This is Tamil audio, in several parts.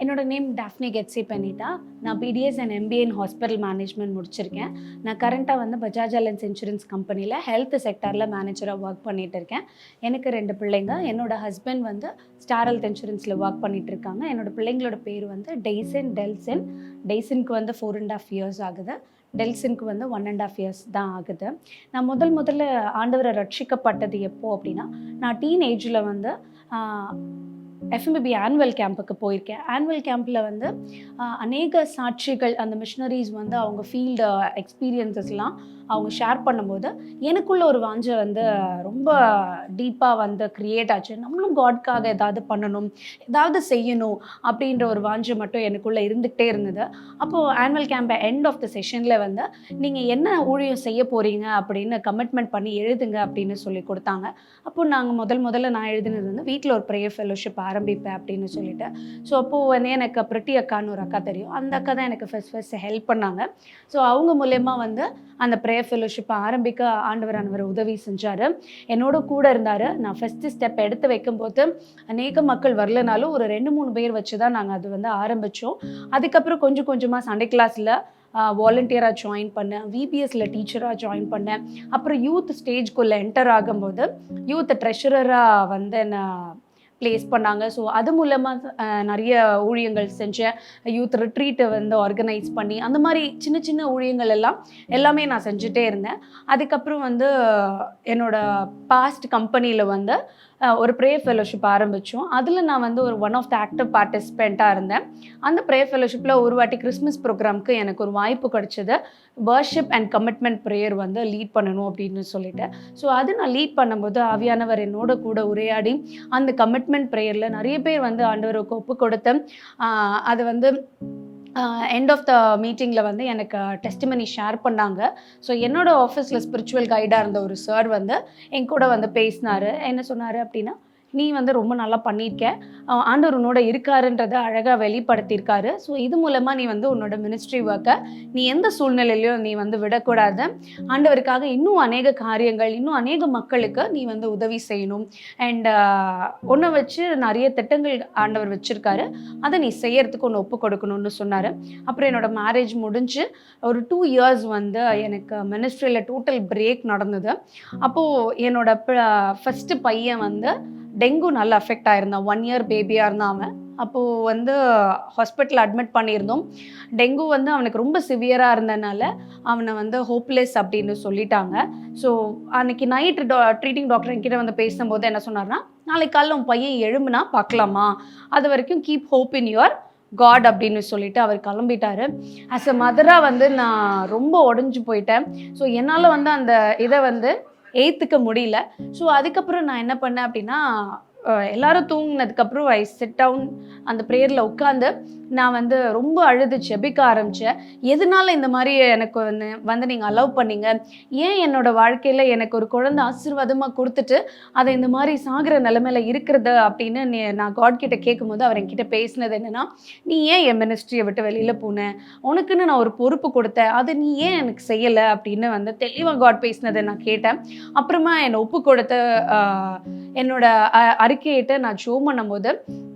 என்னோட நேம் டாஃப்னி கெட்ஸி பெனிட்டா. நான் BDS and MBA in hospital management முடிச்சிருக்கேன். நான் கரண்ட்டாக வந்து பஜாஜ் அலைன்ஸ் இன்சூரன்ஸ் கம்பெனியில் ஹெல்த் செக்டாரில் மேனேஜராக ஒர்க் பண்ணிகிட்டு இருக்கேன். எனக்கு 2 பிள்ளைங்க. என்னோட ஹஸ்பண்ட் வந்து ஸ்டார் ஹெல்த் இன்சூரன்ஸில் ஒர்க் பண்ணிகிட்டு இருக்காங்க. என்னோட பிள்ளைங்களோட பேர் வந்து டெய்சன், டெல்சன். டெய்சனுக்கு வந்து 4.5 இயர்ஸ் ஆகுது. டெல்சனுக்கு வந்து 1.5 இயர்ஸ் தான் ஆகுது. நான் முதல்ல ஆண்டவரை ரட்சிக்கப்பட்டது எப்போ அப்படின்னா, நான் டீனேஜில் வந்து எஃப்எம்பிபி ஆனுவல் கேம்புக்கு போயிருக்கேன். ஆனுவல் கேம்பில் வந்து அநேக சாட்சிகள், அந்த மிஷனரிஸ் வந்து அவங்க ஃபீல்டு எக்ஸ்பீரியன்ஸஸ்லாம் அவங்க ஷேர் பண்ணும்போது எனக்குள்ள ஒரு வாஞ்சை வந்து ரொம்ப டீப்பாக வந்து க்ரியேட் ஆச்சு. நம்மளும் காட்காக ஏதாவது பண்ணணும், ஏதாவது செய்யணும் அப்படின்ற ஒரு வாஞ்சை மட்டும் எனக்குள்ளே இருந்துகிட்டே இருந்தது. அப்போது ஆனுவல் கேம்பை எண்ட் ஆஃப் த செஷனில் வந்து நீங்கள் என்ன ஊழியம் செய்ய போகிறீங்க அப்படின்னு கமிட்மெண்ட் பண்ணி எழுதுங்க அப்படின்னு சொல்லி கொடுத்தாங்க. அப்போது நாங்கள் முதல்ல நான் எழுதினது வந்து வீட்டில் ஒரு ப்ரேயர் ஃபெலோஷிப் ஆரம்பிப்பேன் அப்படின்னு சொல்லிட்டு. ஸோ அப்போது வந்து எனக்கு பிரிட்டி அக்கான்னு ஒரு அக்கா தெரியும். அந்த அக்கா தான் எனக்கு ஃபர்ஸ்ட் ஹெல்ப் பண்ணாங்க. ஸோ அவங்க மூலயமா வந்து அந்த ப்ரேயர் ஃபெலோஷிப்பை ஆரம்பிக்க ஆண்டவர் உதவி செஞ்சார். என்னோட கூட இருந்தார். நான் ஃபஸ்ட்டு ஸ்டெப் எடுத்து வைக்கும்போது அநேக மக்கள் வரலனாலும் ஒரு 2-3 பேர் வச்சு தான் நாங்கள் அது வந்து ஆரம்பித்தோம். அதுக்கப்புறம் கொஞ்சம் கொஞ்சமாக சண்டே கிளாஸில் வாலண்டியராக ஜாயின் பண்ணேன். விபிஎஸ்சில் டீச்சராக ஜாயின் பண்ணேன். அப்புறம் யூத் ஸ்டேஜ்குள்ளே என்டர் ஆகும்போது யூத் ட்ரெஷரராக வந்து என்னை ப்ளேஸ் பண்ணாங்க. ஸோ அது மூலமாக நிறைய ஊழியங்கள் செஞ்சேன். யூத் ரிட்ரீட்டை வந்து ஆர்கனைஸ் பண்ணி அந்த மாதிரி சின்ன சின்ன ஊழியங்கள் எல்லாமே நான் செஞ்சுட்டே இருந்தேன். அதுக்கப்புறம் வந்து என்னோடய பாஸ்ட் கம்பெனியில் வந்து ஒரு ப்ரேயர் ஃபெலோஷிப் ஆரம்பித்தோம். அதில் நான் வந்து ஒரு ஒன் ஆஃப் த ஆக்டிவ் பார்ட்டிசிபெண்ட்டாக இருந்தேன். அந்த ப்ரேயர் ஃபெலோஷிப்பில் ஒரு வாட்டி கிறிஸ்மஸ் ப்ரோக்ராமுக்கு எனக்கு ஒரு வாய்ப்பு கிடச்சிது. வர்ஷிப் அண்ட் கமிட்மெண்ட் ப்ரேயர் வந்து லீட் பண்ணணும் அப்படின்னு சொல்லிட்டு. ஸோ அது நான் லீட் பண்ணும்போது ஆவியானவர் என்னோட கூட உரையாடி அந்த கமிட்மெண்ட் ப்ரேயரில் நிறைய பேர் வந்து ஆண்டவருக்கு ஒப்பு கொடுத்து அது வந்து எண்ட் ஆஃப் த மீட்டிங்கில் வந்து எனக்கு டெஸ்டிமனி ஷேர் பண்ணாங்க. ஸோ என்னோடய ஆஃபீஸில் ஸ்பிரிச்சுவல் கைடாக இருந்த ஒரு சார் வந்து என் கூட வந்து பேசினார். என்ன சொன்னார் அப்படின்னா, நீ வந்து ரொம்ப நல்லா பண்ணியிருக்க, ஆண்டவர் உன்னோட இருக்காருன்றதை அழகாக வெளிப்படுத்தியிருக்காரு. ஸோ இது மூலமாக நீ வந்து உன்னோட மினிஸ்ட்ரி ஒர்க்கை நீ எந்த சூழ்நிலையிலையும் நீ வந்து விடக்கூடாது. ஆண்டவருக்காக இன்னும் அநேக காரியங்கள், இன்னும் அநேக மக்களுக்கு நீ வந்து உதவி செய்யணும். அண்ட் ஒன்றை வச்சு நிறைய திட்டங்கள் ஆண்டவர் வச்சுருக்காரு, அதை நீ செய்யறதுக்கு ஒன்று ஒப்பு கொடுக்கணும்னு சொன்னார். அப்புறம் என்னோடய மேரேஜ் முடிஞ்சு ஒரு 2 இயர்ஸ் வந்து எனக்கு மினிஸ்ட்ரியில் டோட்டல் பிரேக் நடந்தது. அப்போது என்னோட ஃபஸ்ட்டு பையன் வந்து டெங்கு நல்லா அஃபெக்ட் ஆகிருந்தான். 1 இயர் பேபியாக இருந்தான் அவன். அப்போது வந்து ஹாஸ்பிட்டல் அட்மிட் பண்ணியிருந்தோம். டெங்கு வந்து அவனுக்கு ரொம்ப சிவியராக இருந்ததுனால அவனை வந்து ஹோப்லெஸ் அப்படின்னு சொல்லிட்டாங்க. ஸோ அன்றைக்கி நைட்டு ட்ரீட்டிங் டாக்டர் என்கிட்ட வந்து பேசும்போது என்ன சொன்னார்னா, நாளைக்கு காலையில் உன் பையன் எழும்புனா பார்க்கலாமா, அது வரைக்கும் keep hope in your god அப்படின்னு சொல்லிட்டு அவர் கிளம்பிட்டார். ஆஸ் அ மதராக வந்து நான் ரொம்ப உடஞ்சி போயிட்டேன். ஸோ என்னால் வந்து அந்த இதை வந்து ஏற்றுக்க முடியல. ஸோ அதுக்கப்புறம் நான் என்ன பண்ணேன் அப்படின்னா, எல்லாரும் தூங்கினதுக்கப்புறம் ஐ சிட் டவுன் அந்த ப்ரேயரில் உட்காந்து நான் வந்து ரொம்ப அழுது ஜெபிக்க ஆரம்பித்தேன். எதனால இந்த மாதிரி எனக்கு வந்து நீங்கள் அலோவ் பண்ணீங்க, ஏன் என்னோடய வாழ்க்கையில் எனக்கு ஒரு குழந்தை ஆசீர்வாதமாக கொடுத்துட்டு அதை இந்த மாதிரி சாகிற நிலைமையில் இருக்கிறது அப்படின்னு நான் காட் கிட்ட கேட்கும்போது அவர் என்கிட்ட பேசினது என்னென்னா, நீ ஏன் என் மினிஸ்ட்ரியை விட்டு வெளியில் போனேன், உனக்குன்னு நான் ஒரு பொறுப்பு கொடுத்தேன், அதை நீ ஏன் எனக்கு செய்யலை அப்படின்னு வந்து தெளிவாக காட் பேசினதை நான் கேட்டேன். அப்புறமா என்னை ஒப்பு கொடுத்த என்னோட அறிக்கையிட்ட நான் ஷோ பண்ணும்போது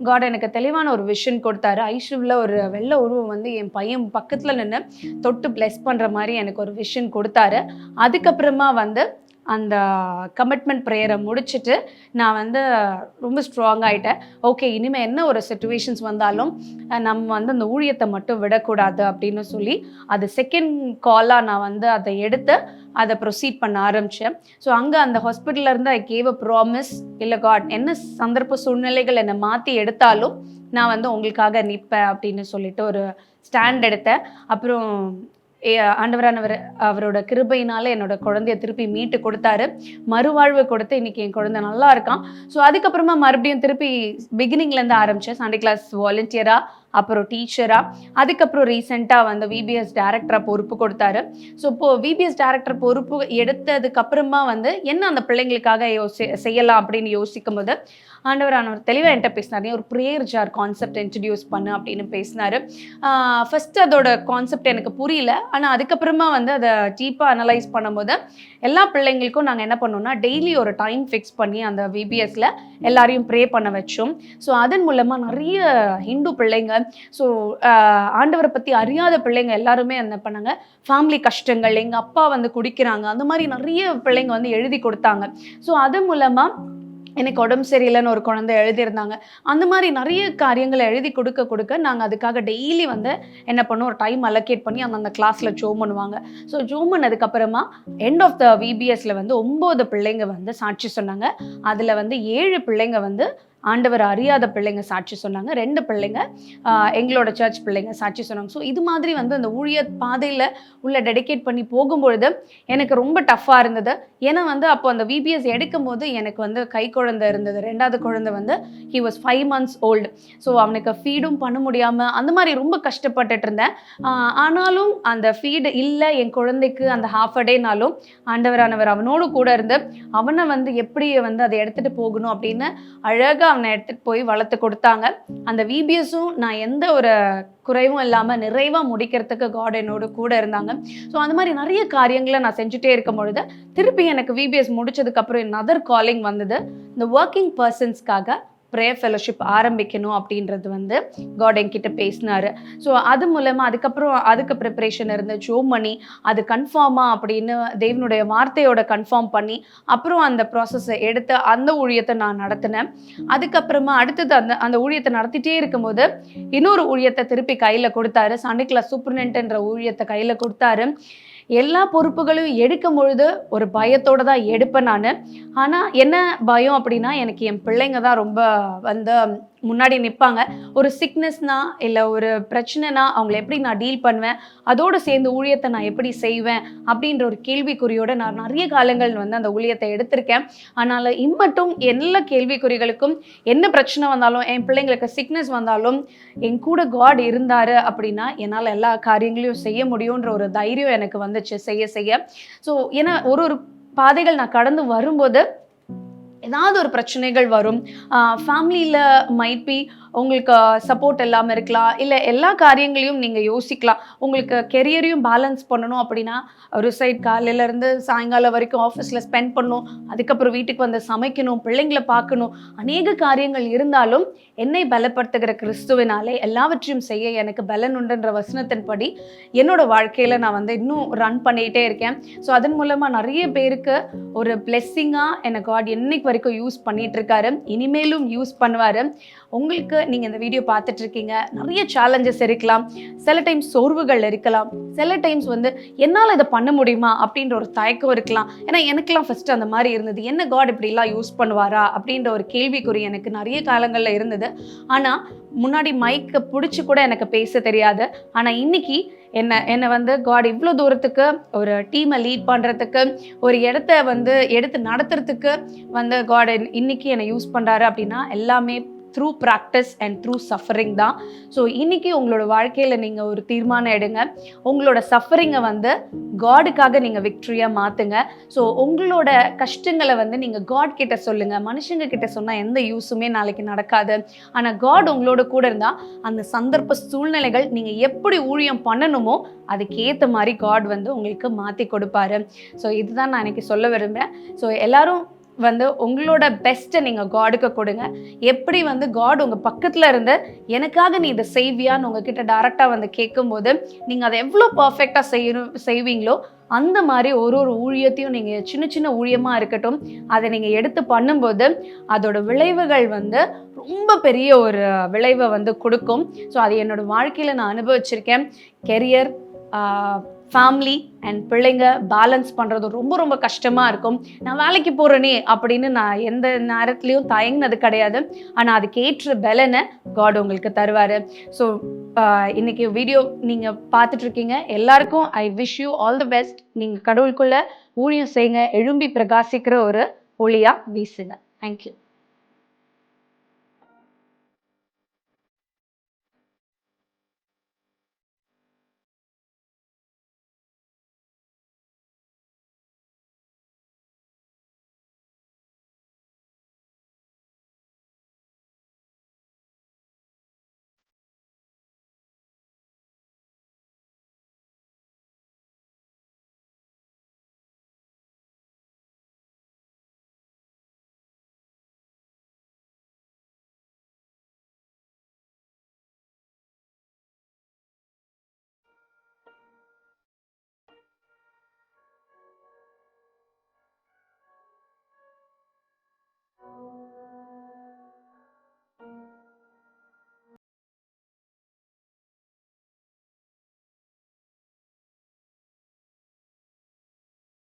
காட் எனக்கு தெளிவான ஒரு விஷன் கொடுத்தாரு. ஐசியூவில் ஒரு வெள்ளை உருவம் வந்து என் பையன் பக்கத்தில் நின்று தொட்டு பிளஸ் பண்ணுற மாதிரி எனக்கு ஒரு விஷன் கொடுத்தாரு. அதுக்கப்புறமா வந்து அந்த கமிட்மெண்ட் ப்ரேயரை முடிச்சுட்டு நான் வந்து ரொம்ப ஸ்ட்ராங் ஆகிட்டேன். ஓகே, இனிமேல் என்ன ஒரு சிச்சுவேஷன்ஸ் வந்தாலும் நம்ம வந்து அந்த ஊழியத்தை மட்டும் விடக்கூடாது அப்படின்னு சொல்லி அது செகண்ட் காலாக நான் வந்து அதை எடுத்து அதை ப்ரொசீட் பண்ண ஆரம்பித்தேன். ஸோ அங்கே அந்த ஹாஸ்பிட்டல்லேருந்து ஐ கேவ் அ ப்ராமிஸ், இல்லை காட் என்ன சந்தர்ப்ப சூழ்நிலைகள் என்னை மாற்றி எடுத்தாலும் நான் வந்து உங்களுக்காக நிற்பேன் அப்படின்னு சொல்லிட்டு ஒரு ஸ்டாண்ட் எடுத்தேன். அப்புறம் அவரோட கிருபையினால என்னோட குழந்தைய திருப்பி மீட்டு கொடுத்தாரு, மறுவாழ்வு கொடுத்து இன்னைக்கு என் குழந்தை நல்லா இருக்கான். ஸோ அதுக்கப்புறமா மறுபடியும் திருப்பி பிகினிங்லேருந்து ஆரம்பித்தேன். சண்டே கிளாஸ் வாலண்டியராக, அப்புறம் டீச்சராக, அதுக்கப்புறம் ரீசெண்டாக வந்து விபிஎஸ் டைரக்டராக பொறுப்பு கொடுத்தாரு. ஸோ இப்போது விபிஎஸ் டைரக்டர் பொறுப்பு எடுத்ததுக்கப்புறமா வந்து என்ன அந்த பிள்ளைங்களுக்காக செய்யலாம் அப்படின்னு யோசிக்கும் போது ஆண்டவர் தெளிவாக என்கிட்ட பேசினார். நீ ஒரு ப்ரேயர் ஜார் கான்செப்ட் இன்ட்ரடியூஸ் பண்ணு அப்படின்னு பேசினார். ஃபஸ்ட்டு அதோட கான்செப்ட் எனக்கு புரியல. ஆனால் அதுக்கப்புறமா வந்து அதை டீப்பாக அனலைஸ் பண்ணும்போது எல்லா பிள்ளைங்களுக்கும் நாங்கள் என்ன பண்ணோம்னா டெய்லி ஒரு டைம் ஃபிக்ஸ் பண்ணி அந்த விபிஎஸ்ல எல்லாரையும் ப்ரே பண்ண வச்சோம். ஸோ அதன் மூலமாக நிறைய ஹிந்து பிள்ளைங்க, ஸோ ஆண்டவரை பற்றி அறியாத பிள்ளைங்க எல்லாருமே என்ன பண்ணாங்க, ஃபேமிலி கஷ்டங்கள், எங்கள் அப்பா வந்து குடிக்கிறாங்க, அந்த மாதிரி நிறைய பிள்ளைங்க வந்து எழுதி கொடுத்தாங்க. ஸோ அது மூலமாக எனக்கு உடம்பு சரியில்லைன்னு ஒரு குழந்தை எழுதியிருந்தாங்க. அந்த மாதிரி நிறைய காரியங்களை எழுதி கொடுக்க நாங்கள் அதுக்காக டெய்லி வந்து என்ன பண்ணோம், ஒரு டைம் அலோகேட் பண்ணி அந்த கிளாஸில் ஜோம் பண்ணுவாங்க. ஸோ ஜோம் பண்ணதுக்கப்புறமா எண்ட் ஆஃப் த விபிஎஸ்ல வந்து 9 பிள்ளைங்க வந்து சாட்சி சொன்னாங்க. அதில் வந்து 7 பிள்ளைங்க வந்து ஆண்டவர் அறியாத பிள்ளைங்க சாட்சி சொன்னாங்க. 2 பிள்ளைங்க எங்களோட சர்ச் பிள்ளைங்க சாட்சி சொன்னாங்க. ஸோ இது மாதிரி வந்து அந்த ஊழிய பாதையில் உள்ள டெடிகேட் பண்ணி போகும்பொழுது எனக்கு ரொம்ப டஃப்பாக இருந்தது. ஏன்னா வந்து அப்போ அந்த விபிஎஸ் எடுக்கும் போது எனக்கு வந்து கை குழந்தை இருந்தது. 2வது குழந்தை வந்து he was 5 months old. So அவனுக்கு ஃபீடும் பண்ண முடியாமல் அந்த மாதிரி ரொம்ப கஷ்டப்பட்டுட்டு இருந்தேன். ஆனாலும் அந்த ஃபீடு இல்லை என் குழந்தைக்கு அந்த ஹாஃப் அ டேனாலும் ஆண்டவரானவர் அவனோடு கூட இருந்து அவனை வந்து எப்படி வந்து அதை எடுத்துகிட்டு போகணும் அப்படின்னு அழகாக அவனை எடுத்துகிட்டு போய் வளர்த்து கொடுத்தாங்க. அந்த விபிஎஸும் நான் எந்த ஒரு குறைவும் இல்லாமல் நிறைவாக முடிக்கிறதுக்கு காட் என்னோட கூட இருந்தாங்க. ஸோ அந்த மாதிரி நிறைய காரியங்களை நான் செஞ்சுட்டே இருக்கும் பொழுது திருப்பி எனக்கு விபிஎஸ் முடிச்சதுக்கப்புறம் another காலிங் வந்தது. இந்த ஒர்க்கிங் பர்சன்ஸ்க்காக ப்ரேயர் ஃபெலோஷிப் ஆரம்பிக்கணும் அப்படின்றது வந்து காட் என்கிட்ட பேசினார். ஸோ அது மூலமாக அதுக்கு ப்ரிப்பரேஷன் இருந்து ஜோம் பண்ணி அது கன்ஃபார்மா அப்படின்னு தேவனுடைய வார்த்தையோட கன்ஃபார்ம் பண்ணி அப்புறம் அந்த ப்ராசஸை எடுத்து அந்த ஊழியத்தை நான் நடத்தினேன். அதுக்கப்புறமா அடுத்தது அந்த ஊழியத்தை நடத்திட்டே இருக்கும்போது இன்னொரு ஊழியத்தை திருப்பி கையில் கொடுத்தாரு. சண்டே கிளாஸ் சூப்பர்டென்ட்ன்ற ஊழியத்தை கையில் கொடுத்தாரு. எல்லா பொறுப்புகளையும் எடுக்கும் பொழுது ஒரு பயத்தோடு தான் எடுப்பேன் நான். ஆனால் என்ன பயம் அப்படின்னா, எனக்கு என் பிள்ளைங்க தான் ரொம்ப வந்து முன்னாடி நிற்பாங்க. ஒரு சிக்னஸ்னா இல்லை ஒரு பிரச்சனைனா அவங்கள எப்படி நான் டீல் பண்ணுவேன், அதோடு சேர்ந்து ஊழியத்தை நான் எப்படி செய்வேன் அப்படின்ற ஒரு கேள்விக்குறியோடு நான் நிறைய காலங்கள் வந்து அந்த ஊழியத்தை எடுத்திருக்கேன். அதனால் இம்மட்டும் எல்லா கேள்விக்குறிகளுக்கும் என்ன பிரச்சனை வந்தாலும், என் பிள்ளைங்களுக்கு சிக்னஸ் வந்தாலும் என் கூட காட் இருந்தார் அப்படின்னா என்னால் எல்லா காரியங்களையும் செய்ய முடியுன்ற ஒரு தைரியம் எனக்கு வந்துச்சு செய்ய. ஸோ ஏன்னா ஒரு பாதைகள் நான் கடந்து வரும்போது ஏதாவது ஒரு பிரச்சனைகள் வரும். ஃபேமிலியில் மைட் பி உங்களுக்கு சப்போர்ட் இல்லாமல் இருக்கலாம், இல்லை எல்லா காரியங்களையும் நீங்கள் யோசிக்கலாம். உங்களுக்கு கெரியரையும் பேலன்ஸ் பண்ணணும் அப்படின்னா ஒரு சைட் காலையிலேருந்து சாயங்காலம் வரைக்கும் ஆஃபீஸில் ஸ்பெண்ட் பண்ணணும், அதுக்கப்புறம் வீட்டுக்கு வந்து சமைக்கணும், பிள்ளைங்களை பார்க்கணும், அநேக காரியங்கள் இருந்தாலும் என்னை பலப்படுத்துகிற கிறிஸ்துவினாலே எல்லாவற்றையும் செய்ய எனக்கு பலன் உண்டுன்ற வசனத்தின்படி என்னோட வாழ்க்கையில் நான் வந்து இன்னும் ரன் பண்ணிகிட்டே இருக்கேன். ஸோ அதன் மூலமாக நிறைய பேருக்கு ஒரு பிளெஸ்ஸிங்காக எனக்கு காட் என்னைக்கு வரைக்கும் யூஸ் பண்ணிகிட்டு இருக்காரு, இனிமேலும் யூஸ் பண்ணுவார். உங்களுக்கு நீங்கள் இந்த வீடியோ பார்த்துட்டு இருக்கீங்க, நிறைய சேலஞ்சஸ் இருக்கலாம், சில டைம்ஸ் சோர்வுகள் இருக்கலாம், சில டைம்ஸ் வந்து என்னால் இதை பண்ண முடியுமா அப்படின்ற ஒரு தயக்கம் இருக்கலாம். ஏன்னா எனக்கெல்லாம் ஃபஸ்ட்டு அந்த மாதிரி இருந்தது, என்ன காட் இப்படிலாம் யூஸ் பண்ணுவாரா அப்படின்ற ஒரு கேள்விக்குறி எனக்கு நிறைய காலங்களில் இருந்தது. ஆனால் முன்னாடி மைக்கை பிடிச்சி கூட எனக்கு பேச தெரியாது. ஆனால் இன்னைக்கு என்னை வந்து காட் இவ்வளோ தூரத்துக்கு ஒரு டீமை லீட் பண்ணுறதுக்கு, ஒரு இடத்த வந்து எடுத்து நடத்துறதுக்கு வந்து காட் இன்னைக்கு என்னை யூஸ் பண்ணுறாரு அப்படின்னா எல்லாமே through practice and through suffering தான். ஸோ இன்றைக்கி உங்களோட வாழ்க்கையில் நீங்கள் ஒரு தீர்மானம் எடுங்க, உங்களோட சஃபரிங்கை வந்து காடுக்காக நீங்கள் விக்ட்ரியாக மாற்றுங்க. ஸோ உங்களோட கஷ்டங்களை வந்து நீங்கள் காட் கிட்ட சொல்லுங்கள். மனுஷங்க கிட்ட சொன்னால் எந்த யூஸுமே நாளைக்கு நடக்காது. ஆனால் காட் உங்களோட கூட இருந்தால் அந்த சந்தர்ப்ப சூழ்நிலைகள் நீங்கள் எப்படி ஊழியம் பண்ணணுமோ அதுக்கேற்ற மாதிரி காட் வந்து உங்களுக்கு மாற்றி கொடுப்பாரு. ஸோ இதுதான் நான் இன்றைக்கி சொல்ல விரும்புகிறேன். ஸோ எல்லோரும் வந்து உங்களோட பெஸ்ட்டை நீங்கள் காடுக்கு கொடுங்க. எப்படி வந்து காட் உங்கள் பக்கத்தில் இருந்து எனக்காக நீ இதை செய்வியான்னு உங்ககிட்ட டைரெக்டாக வந்து கேட்கும்போது நீங்கள் அதை எவ்வளோ பர்ஃபெக்டாக செய்வீங்களோ அந்த மாதிரி ஒரு ஊழியத்தையும் நீங்கள் சின்ன சின்ன ஊழியமாக இருக்கட்டும் அதை நீங்கள் எடுத்து பண்ணும்போது அதோட விளைவுகள் வந்து ரொம்ப பெரிய ஒரு விளைவை வந்து கொடுக்கும். ஸோ அது என்னோடய வாழ்க்கையில் நான் அனுபவிச்சிருக்கேன். கெரியர், ஃபேமிலி அண்ட் பிள்ளைங்க பேலன்ஸ் பண்ணுறது ரொம்ப ரொம்ப கஷ்டமாக இருக்கும். நான் வேலைக்கு போகிறேனே அப்படின்னு நான் எந்த நேரத்துலையும் தயங்கினது கிடையாது. ஆனால் அதுக்கேற்ற பலனை காட் உங்களுக்கு தருவார். ஸோ இன்றைக்கி வீடியோ நீங்கள் பார்த்துட்ருக்கீங்க, எல்லாருக்கும் I wish you all the best. நீங்கள் கடவுளுக்குள்ளே ஊழியம் செய்யுங்க, எழும்பி பிரகாசிக்கிற ஒரு ஒளியாக வீசுங்க. தேங்க்யூ.